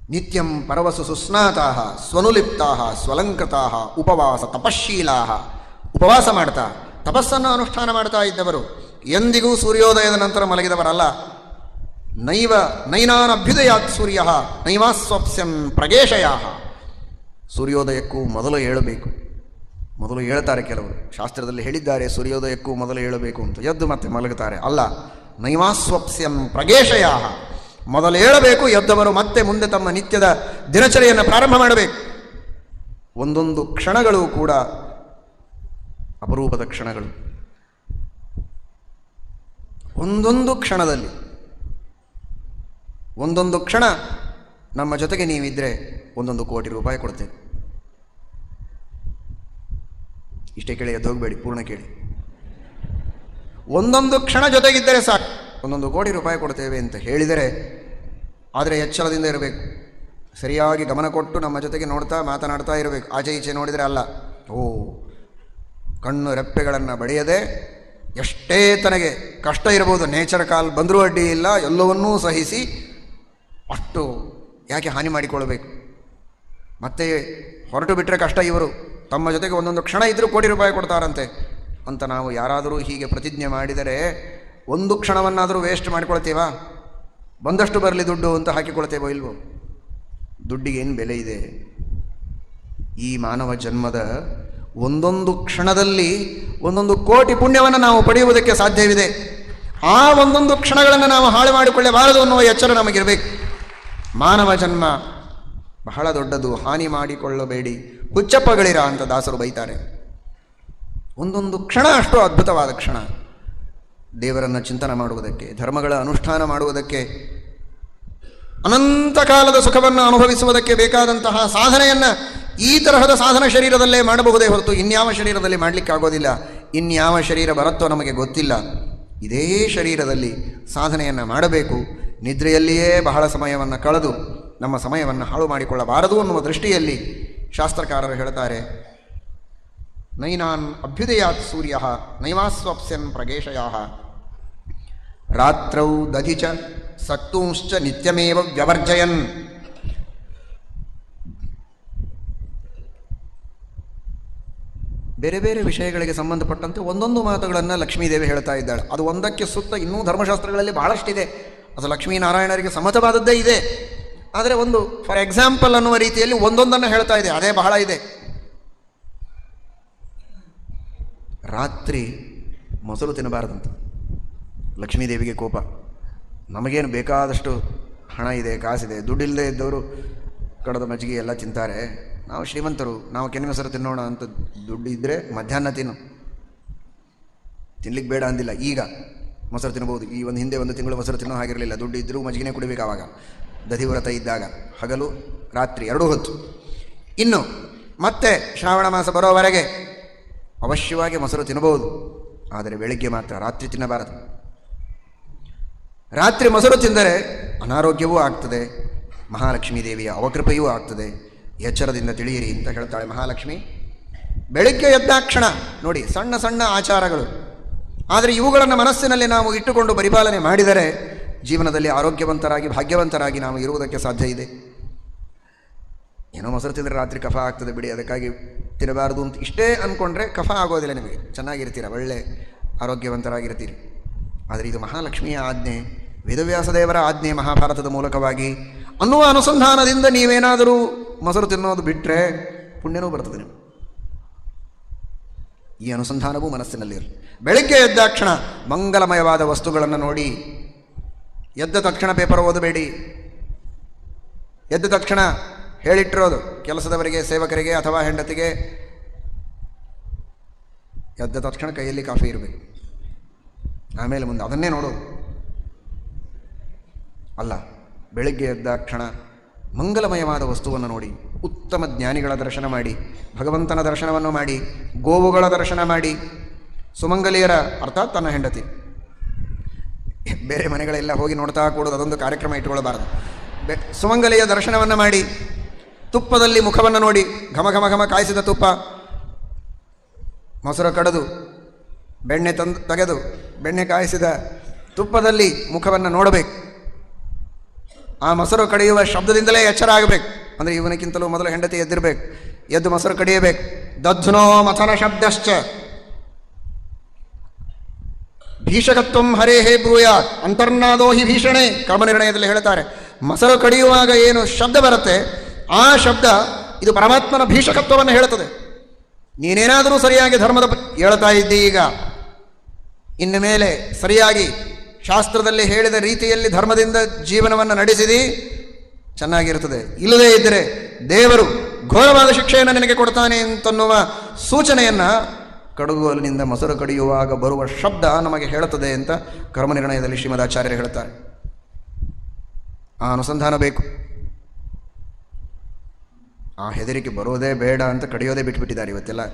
ನಿತ್ಯಂ ಪರವಸು ಸುಸ್ನಾತಾ ಸ್ವನುಲಿಪ್ತಾ ಸ್ವಲಂಕೃತಾ ಉಪವಾಸ ತಪಶೀಲಾ. ಉಪವಾಸ ಮಾಡ್ತಾ ತಪಸ್ಸನ್ನು ಅನುಷ್ಠಾನ ಮಾಡ್ತಾ ಇದ್ದವರು, ಎಂದಿಗೂ ಸೂರ್ಯೋದಯದ ನಂತರ ಮಲಗಿದವರಲ್ಲ. ನೈವ ನೈನಾನಭ್ಯುದಯಾತ್ ಸೂರ್ಯ ನೈವಾಸ್ವಪ್ಸ್ಯಂ ಪ್ರಗೇಶಯಾ. ಸೂರ್ಯೋದಯಕ್ಕೂ ಮೊದಲು ಏಳಬೇಕು. ಮೊದಲು ಹೇಳ್ತಾರೆ ಕೆಲವರು, ಶಾಸ್ತ್ರದಲ್ಲಿ ಹೇಳಿದ್ದಾರೆ ಸೂರ್ಯೋದಯಕ್ಕೂ ಮೊದಲು ಏಳಬೇಕು ಅಂತ. ಎದ್ದು ಮತ್ತೆ ಮಲಗುತ್ತಾರೆ. ಅಲ್ಲ, ನೈವಾಸ್ವಪ್ಸ್ಯಂ ಪ್ರಗೇಶಯಾ. ಮೊದಲು ಏಳಬೇಕು. ಎದ್ದವರು ಮತ್ತೆ ಮುಂದೆ ತಮ್ಮ ನಿತ್ಯದ ದಿನಚರಿಯನ್ನು ಪ್ರಾರಂಭ ಮಾಡಬೇಕು. ಒಂದೊಂದು ಕ್ಷಣಗಳು ಕೂಡ ಅಪರೂಪದ ಕ್ಷಣಗಳು. ಒಂದೊಂದು ಕ್ಷಣದಲ್ಲಿ ಒಂದೊಂದು ಕ್ಷಣ ನಮ್ಮ ಜೊತೆಗೆ ನೀವಿದ್ದರೆ 1 ಕೋಟಿ ರೂಪಾಯಿ ಕೊಡ್ತೇವೆ. ಇಷ್ಟೇ ಕೇಳಿ ಎದ್ದು ಹೋಗಬೇಡಿ, ಪೂರ್ಣ ಕೇಳಿ. ಒಂದೊಂದು ಕ್ಷಣ ಜೊತೆಗಿದ್ದರೆ ಸಾಕು, 1 ಕೋಟಿ ರೂಪಾಯಿ ಕೊಡ್ತೇವೆ ಅಂತ ಹೇಳಿದರೆ, ಆದರೆ ಎಚ್ಚರದಿಂದ ಇರಬೇಕು. ಸರಿಯಾಗಿ ಗಮನ ಕೊಟ್ಟು ನಮ್ಮ ಜೊತೆಗೆ ನೋಡ್ತಾ ಮಾತನಾಡ್ತಾ ಇರಬೇಕು. ಆಚೆ ಈಚೆ ನೋಡಿದರೆ ಅಲ್ಲ. ಕಣ್ಣು ರೆಪ್ಪೆಗಳನ್ನು ಬಡಿಯದೆ, ಎಷ್ಟೇ ತನಗೆ ಕಷ್ಟ ಇರಬಹುದು, ನೇಚರ್ ಕಾಲ್ ಬಂದರೂ ಅಡ್ಡಿ ಇಲ್ಲ, ಎಲ್ಲವನ್ನೂ ಸಹಿಸಿ ಅಷ್ಟು ಯಾಕೆ ಹಾನಿ ಮಾಡಿಕೊಳ್ಳಬೇಕು. ಮತ್ತೆ ಹೊರಟು ಬಿಟ್ಟರೆ ಕಷ್ಟ. ಇವರು ತಮ್ಮ ಜೊತೆಗೆ 1 ಕ್ಷಣ ಇದ್ದರೂ ಕೋಟಿ ರೂಪಾಯಿ ಕೊಡ್ತಾರಂತೆ ಅಂತ ನಾವು ಯಾರಾದರೂ ಹೀಗೆ ಪ್ರತಿಜ್ಞೆ ಮಾಡಿದರೆ 1 ಕ್ಷಣವನ್ನಾದರೂ ವೇಸ್ಟ್ ಮಾಡಿಕೊಳ್ತೇವಾ? ಬಂದಷ್ಟು ಬರಲಿ ದುಡ್ಡು ಅಂತ ಹಾಕಿಕೊಳ್ತೇವೋ ಇಲ್ವೋ? ದುಡ್ಡಿಗೇನು ಬೆಲೆ ಇದೆ? ಈ ಮಾನವ ಜನ್ಮದ ಒಂದೊಂದು ಕ್ಷಣದಲ್ಲಿ 1 ಕೋಟಿ ಪುಣ್ಯವನ್ನು ನಾವು ಪಡೆಯುವುದಕ್ಕೆ ಸಾಧ್ಯವಿದೆ. ಆ 1 ಕ್ಷಣಗಳನ್ನು ನಾವು ಹಾಳು ಮಾಡಿಕೊಳ್ಳಬಾರದು ಅನ್ನುವ ಎಚ್ಚರ ನಮಗಿರಬೇಕು. ಮಾನವ ಜನ್ಮ ಬಹಳ ದೊಡ್ಡದು, ಹಾನಿ ಮಾಡಿಕೊಳ್ಳಬೇಡಿ, ಹುಚ್ಚಪ್ಪಗಳಿರ ಅಂತ ದಾಸರು ಬೈತಾರೆ. 1 ಕ್ಷಣ ಅಷ್ಟು ಅದ್ಭುತವಾದ ಕ್ಷಣ. ದೇವರನ್ನು ಚಿಂತನೆ ಮಾಡುವುದಕ್ಕೆ, ಧರ್ಮಗಳ ಅನುಷ್ಠಾನ ಮಾಡುವುದಕ್ಕೆ, ಅನಂತ ಕಾಲದ ಸುಖವನ್ನು ಅನುಭವಿಸುವುದಕ್ಕೆ ಬೇಕಾದಂತಹ ಸಾಧನೆಯನ್ನು ಈ ತರಹದ ಸಾಧನ ಶರೀರದಲ್ಲೇ ಮಾಡಬಹುದೇ ಹೊರತು ಇನ್ಯಾವ ಶರೀರದಲ್ಲಿ ಮಾಡಲಿಕ್ಕಾಗೋದಿಲ್ಲ. ಇನ್ಯಾವ ಶರೀರ ಬರುತ್ತೋ ನಮಗೆ ಗೊತ್ತಿಲ್ಲ. ಇದೇ ಶರೀರದಲ್ಲಿ ಸಾಧನೆಯನ್ನು ಮಾಡಬೇಕು. ನಿದ್ರೆಯಲ್ಲಿಯೇ ಬಹಳ ಸಮಯವನ್ನು ಕಳೆದು ನಮ್ಮ ಸಮಯವನ್ನು ಹಾಳು ಮಾಡಿಕೊಳ್ಳಬಾರದು ಅನ್ನುವ ದೃಷ್ಟಿಯಲ್ಲಿ ಶಾಸ್ತ್ರಕಾರರು ಹೇಳ್ತಾರೆ, ನೈನಾನ್ ಅಭ್ಯುದಯಾತ್ ಸೂರ್ಯ ನೈವಾಸ್ವಪ್ಸ್ಯನ್ ಪ್ರಗೇಶಯಾ. ರಾತ್ರೌ ದಧಿಚ ಸಕ್ತುಂಶ್ಚ ನಿತ್ಯಮೇವ ವ್ಯವರ್ಜಯನ್. ಬೇರೆ ಬೇರೆ ವಿಷಯಗಳಿಗೆ ಸಂಬಂಧಪಟ್ಟಂತೆ 1 ಮಾತುಗಳನ್ನು ಲಕ್ಷ್ಮೀದೇವಿ ಹೇಳ್ತಾ ಇದ್ದಾಳೆ. ಅದು ಒಂದಕ್ಕೆ ಸುತ್ತ ಇನ್ನೂ ಧರ್ಮಶಾಸ್ತ್ರಗಳಲ್ಲಿ ಬಹಳಷ್ಟಿದೆ. ಅದು ಲಕ್ಷ್ಮೀನಾರಾಯಣರಿಗೆ ಸಮ್ಮತವಾದದ್ದೇ ಇದೆ. ಆದರೆ ಒಂದು ಫಾರ್ ಎಕ್ಸಾಂಪಲ್ ಅನ್ನುವ ರೀತಿಯಲ್ಲಿ ಒಂದೊಂದನ್ನು ಹೇಳ್ತಾ ಇದೆ. ಅದೇ ಬಹಳ ಇದೆ. ರಾತ್ರಿ ಮೊಸರು ತಿನ್ನಬಾರದಂತ ಲಕ್ಷ್ಮೀದೇವಿಗೆ ಕೋಪ. ನಮಗೇನು ಬೇಕಾದಷ್ಟು ಹಣ ಇದೆ, ಕಾಸಿದೆ, ದುಡ್ಡಿಲ್ಲದೆ ಇದ್ದವರು ಕಡದ ಮಜ್ಜಿಗೆ ಎಲ್ಲ ತಿಂತಾರೆ. ನಾವು ಶ್ರೀಮಂತರು, ನಾವು ಕೆನೆ ಮೊಸರು ತಿನ್ನೋಣ ಅಂತ ದುಡ್ಡು ಇದ್ದರೆ ಮಧ್ಯಾಹ್ನ ತಿನ್ಲಿಕ್ಕೆ ಬೇಡ ಅಂದಿಲ್ಲ. ಈಗ ಮೊಸರು ತಿನ್ಬೋದು. ಈ ಹಿಂದೆ 1 ತಿಂಗಳು ಮೊಸರು ತಿನ್ನೋ ಹಾಗಿರಲಿಲ್ಲ. ದುಡ್ಡು ಇದ್ದರೂ ಮಜ್ಜಿಗೆನೇ ಕುಡಿಬೇಕು. ಆವಾಗ ದಧಿವ್ರತ ಇದ್ದಾಗ ಹಗಲು ರಾತ್ರಿ 2 ಹೊತ್ತು. ಇನ್ನು ಮತ್ತೆ ಶ್ರಾವಣ ಮಾಸ ಬರೋವರೆಗೆ ಅವಶ್ಯವಾಗಿ ಮೊಸರು ತಿನ್ನಬಹುದು. ಆದರೆ ಬೆಳಿಗ್ಗೆ ಮಾತ್ರ, ರಾತ್ರಿ ತಿನ್ನಬಾರದು. ರಾತ್ರಿ ಮೊಸರು ತಿಂದರೆ ಅನಾರೋಗ್ಯವೂ ಆಗ್ತದೆ, ಮಹಾಲಕ್ಷ್ಮೀ ದೇವಿಯ ಅವಕೃಪೆಯೂ ಆಗ್ತದೆ. ಎಚ್ಚರದಿಂದ ತಿಳಿಯಿರಿ ಅಂತ ಹೇಳ್ತಾಳೆ ಮಹಾಲಕ್ಷ್ಮಿ. ಬೆಳಿಗ್ಗೆ ಎದ್ದಾಕ್ಷಣ ನೋಡಿ, ಸಣ್ಣ ಸಣ್ಣ ಆಚಾರಗಳು, ಆದರೆ ಇವುಗಳನ್ನು ಮನಸ್ಸಿನಲ್ಲಿ ನಾವು ಇಟ್ಟುಕೊಂಡು ಪರಿಪಾಲನೆ ಮಾಡಿದರೆ ಜೀವನದಲ್ಲಿ ಆರೋಗ್ಯವಂತರಾಗಿ ಭಾಗ್ಯವಂತರಾಗಿ ನಾವು ಇರುವುದಕ್ಕೆ ಸಾಧ್ಯ ಇದೆ. ಏನೋ ಮೊಸರು ತಿಂದರೆ ರಾತ್ರಿ ಕಫ ಆಗ್ತದೆ ಬಿಡಿ, ಅದಕ್ಕಾಗಿ ತಿನ್ನಬಾರದು ಅಂತ ಇಷ್ಟೇ ಅಂದ್ಕೊಂಡ್ರೆ ಕಫ ಆಗೋದಿಲ್ಲ. ನಿಮಗೆ ಚೆನ್ನಾಗಿರ್ತೀರ, ಒಳ್ಳೆ ಆರೋಗ್ಯವಂತರಾಗಿರ್ತೀರಿ. ಆದರೆ ಇದು ಮಹಾಲಕ್ಷ್ಮಿಯ ಆಜ್ಞೆ, ವೇದವ್ಯಾಸದೇವರ ಆಜ್ಞೆ ಮಹಾಭಾರತದ ಮೂಲಕವಾಗಿ ಅನ್ನುವ ಅನುಸಂಧಾನದಿಂದ ನೀವೇನಾದರೂ ಮೊಸರು ತಿನ್ನೋದು ಬಿಟ್ಟರೆ ಪುಣ್ಯನೂ ಬರ್ತದೆ ನಿಮಗೆ. ಈ ಅನುಸಂಧಾನವೂ ಮನಸ್ಸಿನಲ್ಲಿರಲಿ. ಬೆಳಗ್ಗೆ ಎದ್ದಾಕ್ಷಣ ಮಂಗಲಮಯವಾದ ವಸ್ತುಗಳನ್ನು ನೋಡಿ. ಎದ್ದ ತಕ್ಷಣ ಪೇಪರ್ ಓದಬೇಡಿ. ಎದ್ದ ತಕ್ಷಣ ಹೇಳಿಟ್ಟಿರೋದು ಕೆಲಸದವರಿಗೆ, ಸೇವಕರಿಗೆ ಅಥವಾ ಹೆಂಡತಿಗೆ, ಎದ್ದ ತಕ್ಷಣ ಕೈಯಲ್ಲಿ ಕಾಫಿ ಇರಬೇಕು. ಆಮೇಲೆ ಮುಂದೆ ಅದನ್ನೇ ನೋಡೋದು ಅಲ್ಲ. ಬೆಳಗ್ಗೆ ಎದ್ದಾಕ್ಷಣ ಮಂಗಲಮಯವಾದ ವಸ್ತುವನ್ನು ನೋಡಿ, ಉತ್ತಮ ಜ್ಞಾನಿಗಳ ದರ್ಶನ ಮಾಡಿ, ಭಗವಂತನ ದರ್ಶನವನ್ನು ಮಾಡಿ, ಗೋವುಗಳ ದರ್ಶನ ಮಾಡಿ, ಸುಮಂಗಲಿಯರ ಅರ್ಥಾತ್ ತನ್ನ ಹೆಂಡತಿ. ಬೇರೆ ಮನೆಗಳೆಲ್ಲ ಹೋಗಿ ನೋಡ್ತಾ ಕೂಡೋದು, ಅದೊಂದು ಕಾರ್ಯಕ್ರಮ ಇಟ್ಟುಕೊಳ್ಳಬಾರದು. ಸುಮಂಗಲಿಯ ದರ್ಶನವನ್ನು ಮಾಡಿ, ತುಪ್ಪದಲ್ಲಿ ಮುಖವನ್ನು ನೋಡಿ, ಘಮ ಘಮ ಘಮ ಕಾಯಿಸಿದ ತುಪ್ಪ, ಮೊಸರು ಕಡೆದು ಬೆಣ್ಣೆ ತೆಗೆದು ಬೆಣ್ಣೆ ಕಾಯಿಸಿದ ತುಪ್ಪದಲ್ಲಿ ಮುಖವನ್ನು ನೋಡಬೇಕು. ಆ ಮೊಸರು ಕಡಿಯುವ ಶಬ್ದದಿಂದಲೇ ಎಚ್ಚರ ಆಗಬೇಕು. ಅಂದರೆ ಇವನಿಗಿಂತಲೂ ಮೊದಲು ಹೆಂಡತಿ ಎದ್ದಿರಬೇಕು, ಎದ್ದು ಮೊಸರು ಕಡಿಯಬೇಕು. ದಧ್ನೋ ಮಥನ ಶಬ್ದಶ್ಚ ಭೀಷಕತ್ವಂ ಹರೇ ಹೇ ಬ್ರೂಯಾತ್ ಅಂತರ್ನಾದೋ ಹಿ ಭೀಷಣೆ. ಕರ್ಮನಿರ್ಣಯದಲ್ಲಿ ಹೇಳ್ತಾರೆ, ಮೊಸರು ಕಡಿಯುವಾಗ ಏನು ಶಬ್ದ ಬರುತ್ತೆ ಆ ಶಬ್ದ ಇದು ಪರಮಾತ್ಮನ ಭೀಷಕತ್ವವನ್ನು ಹೇಳುತ್ತದೆ. ನೀನೇನಾದರೂ ಸರಿಯಾಗಿ ಧರ್ಮದ ಹೇಳ್ತಾ ಇದ್ದಿ, ಈಗ ಇನ್ನು ಮೇಲೆ ಸರಿಯಾಗಿ ಶಾಸ್ತ್ರದಲ್ಲಿ ಹೇಳಿದ ರೀತಿಯಲ್ಲಿ ಧರ್ಮದಿಂದ ಜೀವನವನ್ನು ನಡೆಸಿದಿ, ಚೆನ್ನಾಗಿರ್ತದೆ. ಇಲ್ಲದೇ ಇದ್ದರೆ ದೇವರು ಘೋರವಾದ ಶಿಕ್ಷೆಯನ್ನು ನಿನಗೆ ಕೊಡ್ತಾನೆ ಅಂತನ್ನುವ ಸೂಚನೆಯನ್ನು ಕಡುಗೋಲಿನಿಂದ ಮೊಸರು ಕಡಿಯುವಾಗ ಬರುವ ಶಬ್ದ ನಮಗೆ ಹೇಳುತ್ತದೆ ಅಂತ ಕರ್ಮನಿರ್ಣಯದಲ್ಲಿ ಶ್ರೀಮದಾಚಾರ್ಯರು ಹೇಳ್ತಾರೆ. ಆ ಅನುಸಂಧಾನ ಬೇಕು. ಆ ಹೆದರಿಕೆ ಬರೋದೇ ಬೇಡ ಅಂತ ಕಡಿಯೋದೇ ಬಿಟ್ಬಿಟ್ಟಿದ್ದಾರೆ ಇವತ್ತೆಲ್ಲ.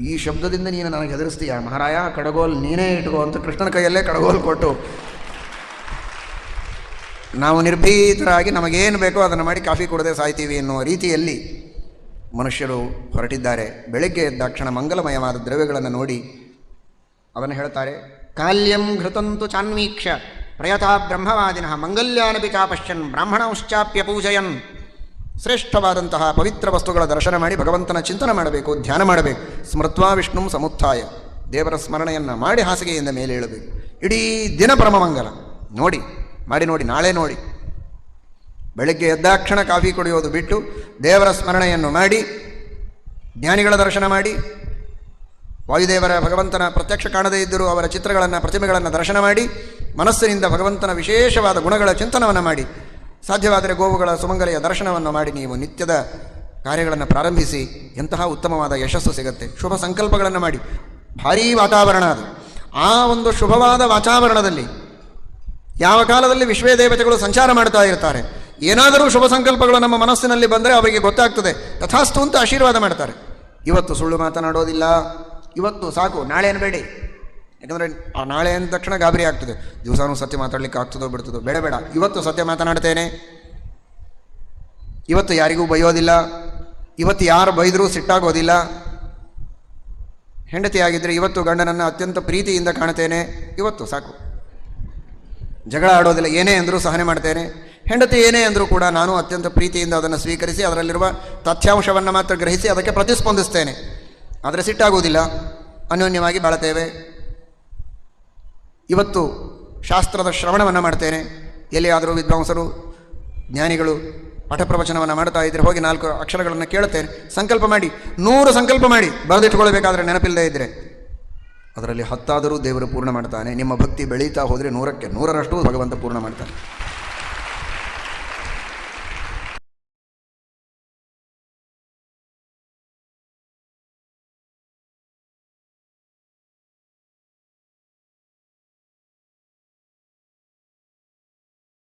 ಈ ಶಬ್ದದಿಂದ ನೀನು ನನಗೆ ಹೆದರಿಸ್ತೀಯ ಮಹಾರಾಯ, ಕಡಗೋಲ್ ನೀನೇ ಇಟ್ಕೋ ಅಂತ ಕೃಷ್ಣನ ಕೈಯಲ್ಲೇ ಕಡಗೋಲ್ ಕೊಟ್ಟು ನಾವು ನಿರ್ಭೀತರಾಗಿ ನಮಗೇನು ಬೇಕೋ ಅದನ್ನು ಮಾಡಿ ಕಾಫಿ ಕೊಡದೆ ಸಾಯ್ತೀವಿ ಎನ್ನುವ ರೀತಿಯಲ್ಲಿ ಮನುಷ್ಯರು ಹೊರಟಿದ್ದಾರೆ. ಬೆಳಗ್ಗೆ ಎದ್ದಾಕ್ಷಣ ಮಂಗಲಮಯವಾದ ದ್ರವ್ಯಗಳನ್ನು ನೋಡಿ ಅವನು ಹೇಳ್ತಾರೆ, ಕಾಲ್ಯಂ ಘೃತಂತು ಚಾನ್ವೀಕ್ಷ ಪ್ರಯತಾ ಬ್ರಹ್ಮವಾದಿನಃ ಮಂಗಲ್ಯಾನಪಿಕಾ ಪಶ್ಯನ್ ಬ್ರಾಹ್ಮಣಶ್ಚಾಪ್ಯ ಪೂಜಯನ್. ಶ್ರೇಷ್ಠವಾದಂತಹ ಪವಿತ್ರ ವಸ್ತುಗಳ ದರ್ಶನ ಮಾಡಿ ಭಗವಂತನ ಚಿಂತನೆ ಮಾಡಬೇಕು, ಧ್ಯಾನ ಮಾಡಬೇಕು. ಸ್ಮೃತ್ವಾ ವಿಷ್ಣು ಸಮುತ್ಥಾಯ, ದೇವರ ಸ್ಮರಣೆಯನ್ನು ಮಾಡಿ ಹಾಸಿಗೆಯಿಂದ ಮೇಲೆ ಏಳಬೇಕು. ಇಡೀ ದಿನ ಪರಮಮಂಗಲ. ನೋಡಿ, ಮಾಡಿ ನೋಡಿ, ನಾಳೆ ನೋಡಿ. ಬೆಳಗ್ಗೆ ಎದ್ದಾಕ್ಷಣ ಕಾಫಿ ಕುಡಿಯೋದು ಬಿಟ್ಟು ದೇವರ ಸ್ಮರಣೆಯನ್ನು ಮಾಡಿ, ಜ್ಞಾನಿಗಳ ದರ್ಶನ ಮಾಡಿ, ವಾಯುದೇವರ ಭಗವಂತನ ಪ್ರತ್ಯಕ್ಷ ಕಾಣದೇ ಇದ್ದರೂ ಅವರ ಚಿತ್ರಗಳನ್ನು ಪ್ರತಿಮೆಗಳನ್ನು ದರ್ಶನ ಮಾಡಿ, ಮನಸ್ಸಿನಿಂದ ಭಗವಂತನ ವಿಶೇಷವಾದ ಗುಣಗಳ ಚಿಂತನವನ್ನು ಮಾಡಿ, ಸಾಧ್ಯವಾದರೆ ಗೋವುಗಳ ಸುಮಂಗಲೆಯ ದರ್ಶನವನ್ನು ಮಾಡಿ ನೀವು ನಿತ್ಯದ ಕಾರ್ಯಗಳನ್ನು ಪ್ರಾರಂಭಿಸಿ ಎಂತಹ ಉತ್ತಮವಾದ ಯಶಸ್ಸು ಸಿಗುತ್ತೆ. ಶುಭ ಸಂಕಲ್ಪಗಳನ್ನು ಮಾಡಿ. ಭಾರೀ ವಾತಾವರಣ ಅದು. ಆ ಒಂದು ಶುಭವಾದ ವಾತಾವರಣದಲ್ಲಿ ಯಾವ ಕಾಲದಲ್ಲಿ ವಿಶ್ವೇ ದೇವತೆಗಳು ಸಂಚಾರ ಮಾಡ್ತಾ ಇರ್ತಾರೆ, ಏನಾದರೂ ಶುಭ ಸಂಕಲ್ಪಗಳು ನಮ್ಮ ಮನಸ್ಸಿನಲ್ಲಿ ಬಂದರೆ ಅವರಿಗೆ ಗೊತ್ತಾಗ್ತದೆ, ತಥಾಸ್ತು ಅಂತ ಆಶೀರ್ವಾದ ಮಾಡ್ತಾರೆ. ಇವತ್ತು ಸುಳ್ಳು ಮಾತನಾಡೋದಿಲ್ಲ, ಇವತ್ತು ಸಾಕು, ನಾಳೆ ಅನ್ಬೇಡಿ. ಯಾಕಂದರೆ ಆ ನಾಳೆ ಅಂದ ತಕ್ಷಣ ಗಾಬರಿ ಆಗ್ತದೆ. ದಿವಸನೂ ಸತ್ಯ ಮಾತಾಡಲಿಕ್ಕೆ ಆಗ್ತದೋ ಬಿಡ್ತದೋ, ಬೇಡ ಬೇಡ, ಇವತ್ತು ಸತ್ಯ ಮಾತನಾಡ್ತೇನೆ, ಇವತ್ತು ಯಾರಿಗೂ ಬೈಯೋದಿಲ್ಲ, ಇವತ್ತು ಯಾರು ಬೈದರೂ ಸಿಟ್ಟಾಗೋದಿಲ್ಲ. ಹೆಂಡತಿಯಾಗಿದ್ದರೆ ಇವತ್ತು ಗಂಡನನ್ನು ಅತ್ಯಂತ ಪ್ರೀತಿಯಿಂದ ಕಾಣ್ತೇನೆ, ಇವತ್ತು ಸಾಕು, ಜಗಳ ಆಡೋದಿಲ್ಲ, ಏನೇ ಅಂದರೂ ಸಹನೆ ಮಾಡ್ತೇನೆ. ಹೆಂಡತಿ ಏನೇ ಅಂದರೂ ಕೂಡ ನಾನು ಅತ್ಯಂತ ಪ್ರೀತಿಯಿಂದ ಅದನ್ನು ಸ್ವೀಕರಿಸಿ ಅದರಲ್ಲಿರುವ ತಥ್ಯಾಂಶವನ್ನು ಮಾತ್ರ ಗ್ರಹಿಸಿ ಅದಕ್ಕೆ ಪ್ರತಿಸ್ಪಂದಿಸ್ತೇನೆ. ಆದರೆ ಸಿಟ್ಟಾಗುವುದಿಲ್ಲ, ಅನ್ಯೋನ್ಯವಾಗಿ ಬಾಳುತ್ತೇವೆ. ಇವತ್ತು ಶಾಸ್ತ್ರದ ಶ್ರವಣವನ್ನು ಮಾಡ್ತೇನೆ. ಎಲ್ಲಿಯಾದರೂ ವಿದ್ವಾಂಸರು ಜ್ಞಾನಿಗಳು ಪಠಪ್ರವಚನವನ್ನು ಮಾಡ್ತಾ ಇದ್ದರೆ ಹೋಗಿ 4 ಅಕ್ಷರಗಳನ್ನು ಕೇಳುತ್ತೇನೆ. ಸಂಕಲ್ಪ ಮಾಡಿ, 100 ಸಂಕಲ್ಪ ಮಾಡಿ ಬರೆದಿಟ್ಕೊಳ್ಬೇಕಾದ್ರೆ ನೆನಪಿಲ್ಲದೆ ಇದ್ದರೆ ಅದರಲ್ಲಿ 10 ದೇವರು ಪೂರ್ಣ ಮಾಡ್ತಾನೆ. ನಿಮ್ಮ ಭಕ್ತಿ ಬೆಳೀತಾ ಹೋದರೆ 100ಕ್ಕೆ 100ರಷ್ಟು ಭಗವಂತ ಪೂರ್ಣ ಮಾಡ್ತಾನೆ.